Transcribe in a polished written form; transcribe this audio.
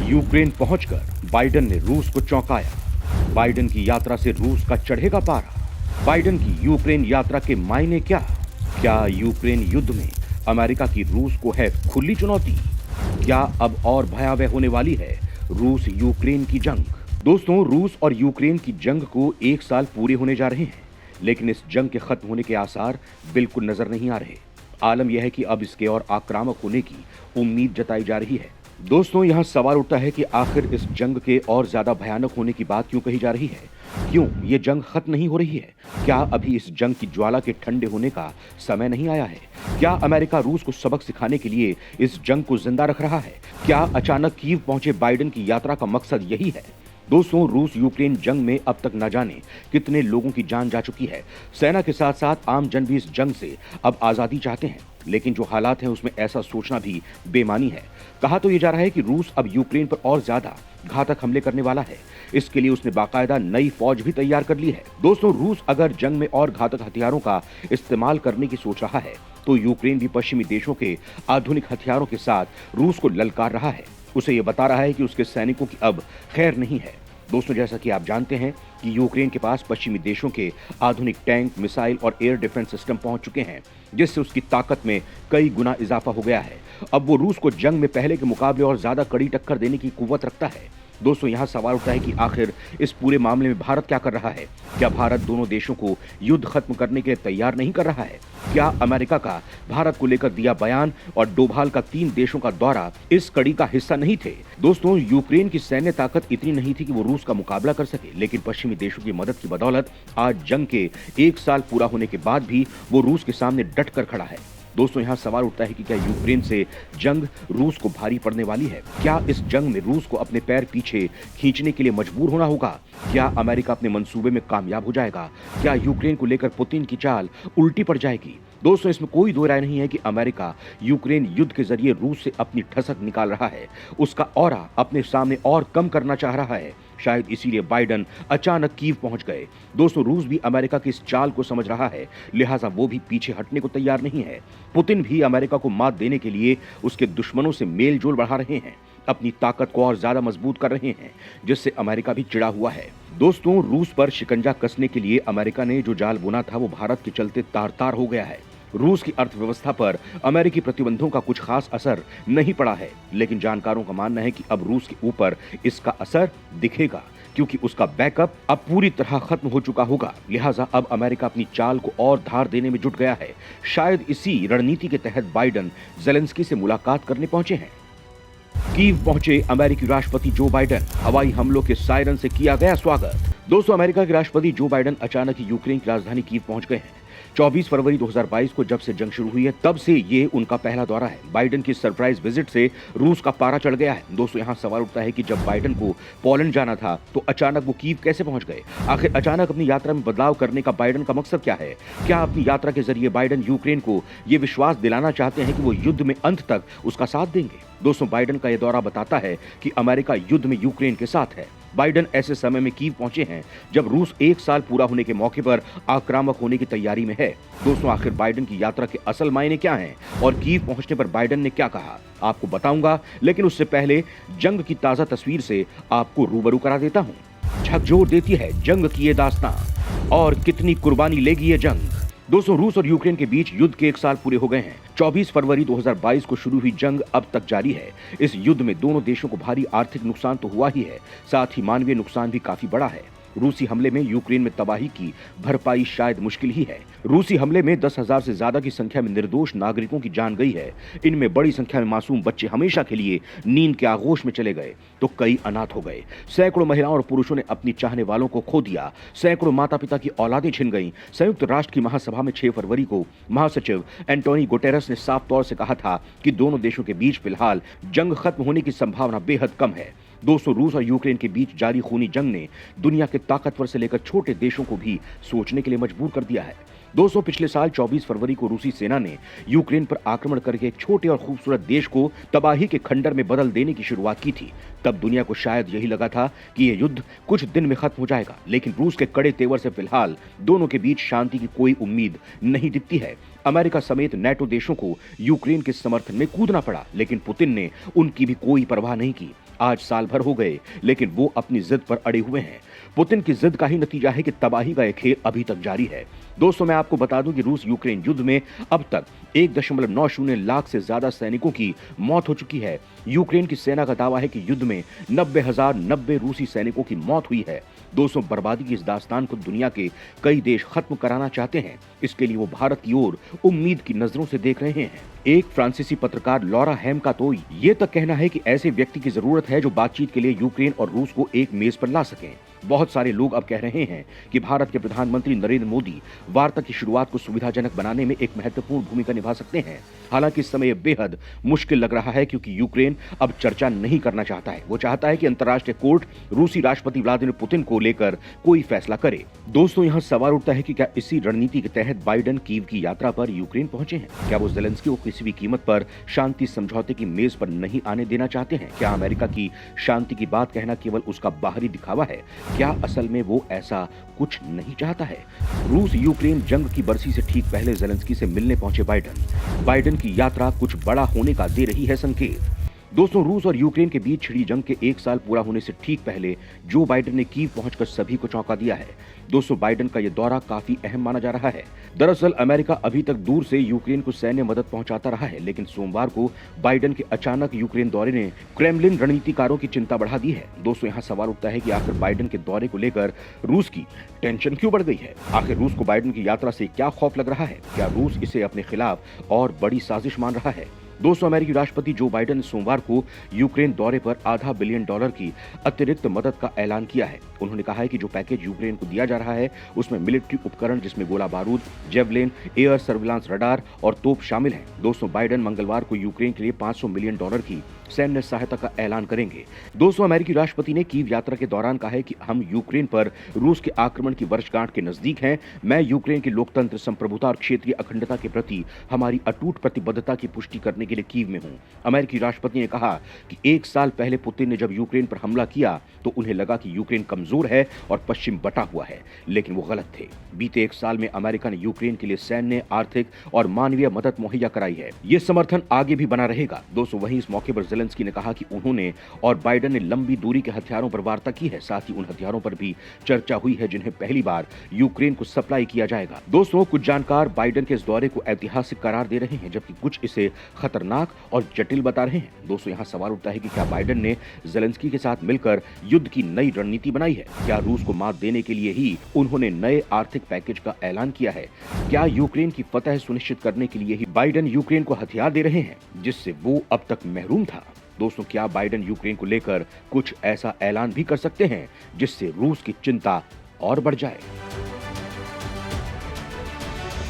Ukraine पहुंचकर Biden ने रूस को चौंकाया। बाइडेन की यात्रा से रूस का चढ़ेगा पारा। बाइडेन की यूक्रेन यात्रा के मायने क्या? क्या यूक्रेन युद्ध में अमेरिका की रूस को है खुली चुनौती? क्या अब और भयावह होने वाली है रूस यूक्रेन की जंग? दोस्तों, रूस और यूक्रेन की जंग को 1 साल पूरे होने जा रहे हैं, लेकिन इस जंग के खत्म होने के आसार बिल्कुल नजर नहीं आ रहे। आलम यह है कि अब इसके और आक्रामक होने की उम्मीद जताई जा रही है। दोस्तों, यहाँ सवाल उठता है कि आखिर इस जंग के और ज्यादा भयानक होने की बात क्यों कही जा रही है? क्यों ये जंग खत्म नहीं हो रही है? क्या अभी इस जंग की ज्वाला के ठंडे होने का समय नहीं आया है? क्या अमेरिका रूस को सबक सिखाने के लिए इस जंग को जिंदा रख रहा है? क्या अचानक कीव पहुंचे बाइडेन की यात्रा का मकसद यही है? दोस्तों, रूस यूक्रेन जंग में अब तक न जाने कितने लोगों की जान जा चुकी है। सेना के साथ साथ आम जन भी इस जंग से अब आजादी चाहते हैं, लेकिन जो हालात हैं उसमें ऐसा सोचना भी बेमानी है। कहा तो ये जा रहा है कि रूस अब यूक्रेन पर और ज्यादा घातक हमले करने वाला है। इसके लिए उसने बाकायदा नई फौज भी तैयार कर ली है। दोस्तों, रूस अगर जंग में और घातक हथियारों का इस्तेमाल करने की सोच रहा है, तो यूक्रेन भी पश्चिमी देशों के आधुनिक हथियारों के साथ रूस को ललकार रहा है। उसे ये बता रहा है कि उसके सैनिकों की अब खैर नहीं है। दोस्तों, जैसा कि आप जानते हैं कि यूक्रेन के पास पश्चिमी देशों के आधुनिक टैंक, मिसाइल और एयर डिफेंस सिस्टम पहुंच चुके हैं, जिससे उसकी ताकत में कई गुना इजाफा हो गया है। अब वो रूस को जंग में पहले के मुकाबले और ज्यादा कड़ी टक्कर देने की कुव्वत रखता है। दोस्तों, यहाँ सवाल उठता है कि आखिर इस पूरे मामले में भारत क्या कर रहा है? क्या भारत दोनों देशों को युद्ध खत्म करने के लिए तैयार नहीं कर रहा है? क्या अमेरिका का भारत को लेकर दिया बयान और डोभाल का 3 देशों का दौरा इस कड़ी का हिस्सा नहीं थे? दोस्तों, यूक्रेन की सैन्य ताकत इतनी नहीं थी कि वो रूस का मुकाबला कर सके, लेकिन पश्चिमी देशों की मदद की बदौलत आज जंग के 1 साल पूरा होने के बाद भी वो रूस के सामने डट कर खड़ा है। दोस्तों, यहाँ सवाल उठता है कि क्या यूक्रेन से जंग रूस को भारी पड़ने वाली है? क्या इस जंग में रूस को अपने पैर पीछे खींचने के लिए मजबूर होना होगा? क्या अमेरिका अपने मंसूबे में कामयाब हो जाएगा? क्या यूक्रेन को लेकर पुतिन की चाल उल्टी पड़ जाएगी? दोस्तों, इसमें कोई दो राय नहीं है कि अमेरिका यूक्रेन युद्ध के जरिए रूस से अपनी ठसक निकाल रहा है, उसका ऑरा अपने सामने और कम करना चाह रहा है। शायद इसीलिए बाइडेन अचानक कीव पहुंच गए। दोस्तों, रूस भी अमेरिका की इस चाल को समझ रहा है, लिहाजा वो भी पीछे हटने को तैयार नहीं है। पुतिन भी अमेरिका को मात देने के लिए उसके दुश्मनों से मेल जोल बढ़ा रहे हैं, अपनी ताकत को और ज्यादा मजबूत कर रहे हैं, जिससे अमेरिका भी चिढ़ा हुआ है। दोस्तों, रूस पर शिकंजा कसने के लिए अमेरिका ने जो जाल बुना था वो भारत के चलते तार तार हो गया है। रूस की अर्थव्यवस्था पर अमेरिकी प्रतिबंधों का कुछ खास असर नहीं पड़ा है, लेकिन जानकारों का मानना है कि अब रूस के ऊपर इसका असर दिखेगा, क्योंकि उसका बैकअप अब पूरी तरह खत्म हो चुका होगा। लिहाजा अब अमेरिका अपनी चाल को और धार देने में जुट गया है। शायद इसी रणनीति के तहत बाइडेन जेलेंस्की से मुलाकात करने पहुंचे हैं। कीव पहुंचे अमेरिकी राष्ट्रपति जो बाइडेन, हवाई हमलों के सायरन से किया गया स्वागत। दोस्तों, अमेरिका के राष्ट्रपति जो बाइडेन अचानक ही यूक्रेन की राजधानी कीव पहुंच गए हैं। 24 फरवरी 2022 को जब से जंग शुरू हुई है, तब से ये उनका पहला दौरा है। बाइडेन की सरप्राइज विजिट से रूस का पारा चढ़ गया है। दोस्तों, यहाँ सवाल उठता है कि जब बाइडेन को पोलैंड जाना था, तो अचानक वो कीव कैसे पहुंच गए? आखिर अचानक अपनी यात्रा में बदलाव करने का बाइडेन का मकसद क्या है? क्या अपनी यात्रा के जरिए बाइडेन यूक्रेन को ये विश्वास दिलाना चाहते हैं कि वो युद्ध में अंत तक उसका साथ देंगे? दोस्तों, बाइडेन का यह दौरा बताता है कि अमेरिका युद्ध में यूक्रेन के साथ है। बाइडेन ऐसे समय में कीव पहुंचे हैं जब रूस 1 साल पूरा होने के मौके पर आक्रामक होने की तैयारी में है। दोस्तों, आखिर बाइडेन की यात्रा के असल मायने क्या हैं और कीव पहुंचने पर बाइडेन ने क्या कहा, आपको बताऊंगा, लेकिन उससे पहले जंग की ताजा तस्वीर से आपको रूबरू करा देता हूं। झकझोर देती है जंग की ये दास्तां, और कितनी कुर्बानी लेगी ये जंग। दोस्तों, रूस और यूक्रेन के बीच युद्ध के 1 साल पूरे हो गए हैं। 24 फरवरी 2022 को शुरू हुई जंग अब तक जारी है। इस युद्ध में दोनों देशों को भारी आर्थिक नुकसान तो हुआ ही है, साथ ही मानवीय नुकसान भी काफी बड़ा है। रूसी हमले में यूक्रेन में तबाही की भरपाई शायद मुश्किल ही है। रूसी हमले में 10,000 से ज्यादा की संख्या में निर्दोष नागरिकों की जान गई है। इनमें बड़ी संख्या में मासूम बच्चे हमेशा के लिए नींद के आगोश में चले गए, तो कई अनाथ हो गए। सैकड़ों महिलाओं और पुरुषों ने अपनी चाहने वालों को खो दिया। सैकड़ों माता पिता की औलादें छिन गईं। संयुक्त राष्ट्र की महासभा में 6 फरवरी को महासचिव एंटोनी गुटेरेस ने साफ तौर से कहा था कि दोनों देशों के बीच फिलहाल जंग खत्म होने की संभावना बेहद कम है। दोस्तों, रूस और यूक्रेन के बीच जारी खूनी जंग ने दुनिया के ताकतवर से लेकर छोटे देशों को भी सोचने के लिए मजबूर कर दिया है। दोस्तों, पिछले साल 24 फरवरी को रूसी सेना ने यूक्रेन पर आक्रमण करके एक छोटे और खूबसूरत देश को तबाही के खंडर में बदल देने की शुरुआत की थी। तब दुनिया को शायद यही लगा था कि यह युद्ध कुछ दिन में खत्म हो जाएगा, लेकिन रूस के कड़े तेवर से फिलहाल दोनों के बीच शांति की कोई उम्मीद नहीं दिखती है। अमेरिका समेत नेटो देशों को यूक्रेन के समर्थन में कूदना पड़ा, लेकिन पुतिन ने उनकी भी कोई परवाह नहीं की। आज साल भर हो गए, लेकिन वो अपनी जिद पर अड़े हुए हैं। पुतिन की जिद का ही नतीजा है कि तबाही का ये खेल अभी तक जारी है। दोस्तों, मैं आपको बता दूं कि रूस यूक्रेन युद्ध में अब तक 1.90 लाख से ज्यादा सैनिकों की मौत हो चुकी है। यूक्रेन की सेना का दावा है कि युद्ध में 90,090 रूसी सैनिकों की मौत हुई है। दोस्तों, बर्बादी की इस दास्तान को दुनिया के कई देश खत्म कराना चाहते हैं। इसके लिए वो भारत की ओर उम्मीद की नजरों से देख रहे हैं। एक फ्रांसीसी पत्रकार लॉरा हैम का तो ये तक कहना है कि ऐसे व्यक्ति की जरूरत है जो बातचीत के लिए यूक्रेन और रूस को एक मेज पर ला सकें। बहुत सारे लोग अब कह रहे हैं कि भारत के प्रधानमंत्री नरेंद्र मोदी वार्ता की शुरुआत को सुविधाजनक बनाने में एक महत्वपूर्ण भूमिका निभा सकते हैं। हालांकि इस समय यह बेहद मुश्किल लग रहा है, क्योंकि यूक्रेन अब चर्चा नहीं करना चाहता है। वो चाहता है कि अंतर्राष्ट्रीय कोर्ट रूसी राष्ट्रपति व्लादिमीर पुतिन को लेकर कोई फैसला करे। दोस्तों, यहाँ सवाल उठता है कि क्या इसी रणनीति के तहत बाइडेन कीव की यात्रा पर यूक्रेन पहुंचे हैं? क्या वो ज़ेलेंस्की को किसी भी कीमत पर शांति समझौते की मेज पर नहीं आने देना चाहते हैं? क्या अमेरिका की शांति की बात कहना केवल उसका बाहरी दिखावा है? क्या असल में वो ऐसा कुछ नहीं चाहता है? रूस यूक्रेन जंग की बरसी से ठीक पहले ज़ेलेंस्की से मिलने पहुंचे बाइडेन की यात्रा कुछ बड़ा होने का दे रही है संकेत। दोस्तों, रूस और यूक्रेन के बीच छिड़ी जंग के 1 साल पूरा होने से ठीक पहले जो बाइडेन ने कीव पहुंचकर सभी को चौंका दिया है। दोस्तों, बाइडेन का यह दौरा काफी अहम माना जा रहा है। दरअसल अमेरिका अभी तक दूर से यूक्रेन को सैन्य मदद पहुंचाता रहा है, लेकिन सोमवार को बाइडेन के अचानक यूक्रेन दौरे ने क्रेमलिन रणनीतिकारों की चिंता बढ़ा दी है। दोस्तों, यहाँ सवाल उठता है कि आखिर बाइडेन के दौरे को लेकर रूस की टेंशन क्यों बढ़ गई है? आखिर रूस को बाइडेन की यात्रा से क्या खौफ लग रहा है? क्या रूस इसे अपने खिलाफ और बड़ी साजिश मान रहा है? दोस्तों, अमेरिकी राष्ट्रपति जो बाइडेन ने सोमवार को यूक्रेन दौरे पर $500 बिलियन की अतिरिक्त मदद का ऐलान किया है। उन्होंने कहा है कि जो पैकेज यूक्रेन को दिया जा रहा है उसमें मिलिट्री उपकरण जिसमें गोला बारूद, जेवलिन, एयर सर्विलांस रडार और तोप शामिल हैं। दोस्तों, बाइडेन मंगलवार को यूक्रेन के लिए $500 मिलियन की सैन्य सहायता का ऐलान करेंगे। दोस्तों, अमेरिकी राष्ट्रपति ने कीव यात्रा के दौरान कहा है कि हम यूक्रेन पर रूस के आक्रमण की वर्षगांठ के नजदीक हैं। मैं यूक्रेन के लोकतंत्र, संप्रभुता और क्षेत्रीय अखंडता के प्रति हमारी अटूट प्रतिबद्धता की पुष्टि करने के लिए कीव में हूं। अमेरिकी राष्ट्रपति ने कहा कि 1 साल पहले पुतिन ने जब यूक्रेन पर हमला किया तो उन्हें लगा कि यूक्रेन कमजोर है और पश्चिम बटा हुआ है, लेकिन वो गलत थे। बीते 1 साल में अमेरिका ने यूक्रेन के लिए सैन्य, आर्थिक और मानवीय मदद मुहैया कराई है। ये समर्थन आगे भी बना रहेगा। दोस्तों, वहीं इस मौके पर ज़ेलेंस्की ने कहा कि उन्होंने और बाइडेन ने लंबी दूरी के हथियारों पर वार्ता की है। साथ ही उन हथियारों पर भी चर्चा हुई है जिन्हें पहली बार यूक्रेन को सप्लाई किया जाएगा। दोस्तों, कुछ जानकार बाइडेन के इस दौरे को ऐतिहासिक करार दे रहे हैं, जबकि कुछ इसे खतरनाक और जटिल बता रहे हैं। दोस्तों, यहाँ सवाल उठता है कि क्या बाइडेन ने ज़ेलेंस्की के साथ मिलकर युद्ध की नई रणनीति बनाई है? क्या रूस को मात देने के लिए ही उन्होंने नए आर्थिक पैकेज का ऐलान किया है? क्या यूक्रेन की फतह सुनिश्चित करने के लिए ही बाइडेन यूक्रेन को हथियार दे रहे हैं जिससे वो अब तक महरूम था? दोस्तों, क्या बाइडेन यूक्रेन को लेकर कुछ ऐसा ऐलान भी कर सकते हैं जिससे रूस की चिंता और बढ़ जाए?